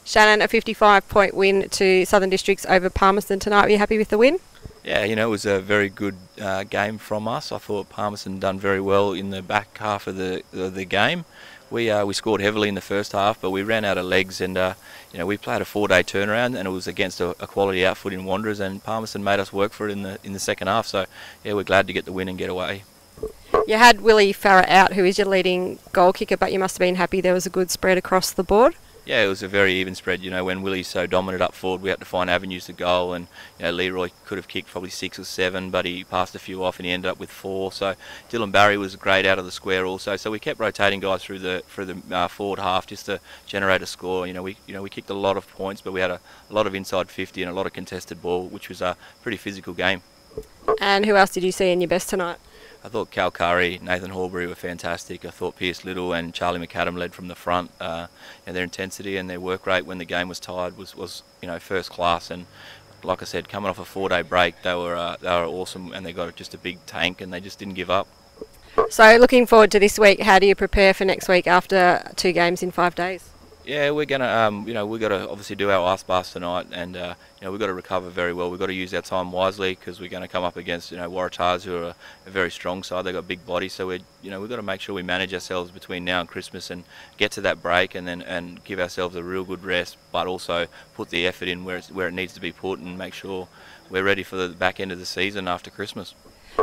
Shannon, a 55-point win to Southern Districts over Palmerston tonight. Were you happy with the win? Yeah, it was a very good game from us. I thought Palmerston done very well in the back half of the game. We scored heavily in the first half, but we ran out of legs, and we played a 4-day turnaround, and it was against a quality outfit in Wanderers, and Palmerston made us work for it in the second half. So yeah, we're glad to get the win and get away. You had Willie Farah out, who is your leading goal kicker, but you must have been happy there was a good spread across the board. Yeah, it was a very even spread. When Willie's so dominant up forward, we had to find avenues to goal, and Leroy could have kicked probably 6 or 7, but he passed a few off and he ended up with 4. So Dylan Barry was great out of the square also. So we kept rotating guys through the forward half just to generate a score. We kicked a lot of points, but we had a lot of inside 50 and a lot of contested ball, which was a pretty physical game. And who else did you see in your best tonight? I thought Cal Curry, Nathan Horbury were fantastic. I thought Pierce Little and Charlie McAdam led from the front. Their intensity and their work rate when the game was tied was first class. And like I said, coming off a 4-day break, they were awesome, and they got just a big tank, and they just didn't give up. So looking forward to this week. How do you prepare for next week after 2 games in 5 days? Yeah, we're gonna, we've got to obviously do our ice baths tonight, and we've got to recover very well. We've got to use our time wisely, because we're going to come up against Waratahs, who are a very strong side. They've got big bodies, so we've got to make sure we manage ourselves between now and Christmas and get to that break, and give ourselves a real good rest, but also put the effort in where it needs to be put, and make sure we're ready for the back end of the season after Christmas.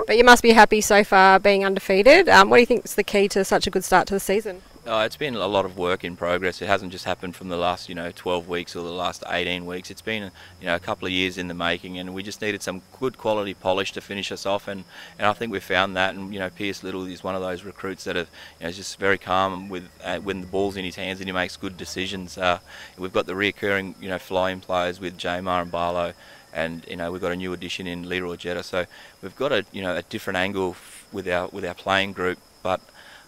But you must be happy so far being undefeated. What do you think is the key to such a good start to the season? It's been a lot of work in progress. It hasn't just happened from the last 12 weeks or the last 18 weeks. It's been a couple of years in the making, and we just needed some good quality polish to finish us off, and I think we've found that. And Pierce Little is one of those recruits that is just very calm with when the ball's in his hands, and he makes good decisions. We've got the reoccurring fly-in players with Jamar and Barlow, and we've got a new addition in Leroy Jetta. So we've got a different angle with our playing group, but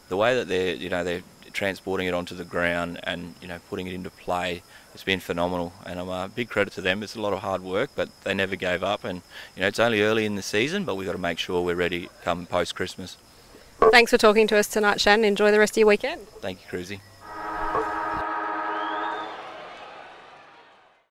the way that they're transporting it onto the ground and putting it into play, it's been phenomenal, and I'm a big credit to them. It's a lot of hard work, but they never gave up, and it's only early in the season, but we've got to make sure we're ready come post-Christmas. Thanks for talking to us tonight, Shannon. Enjoy the rest of your weekend. Thank you, Cruzy.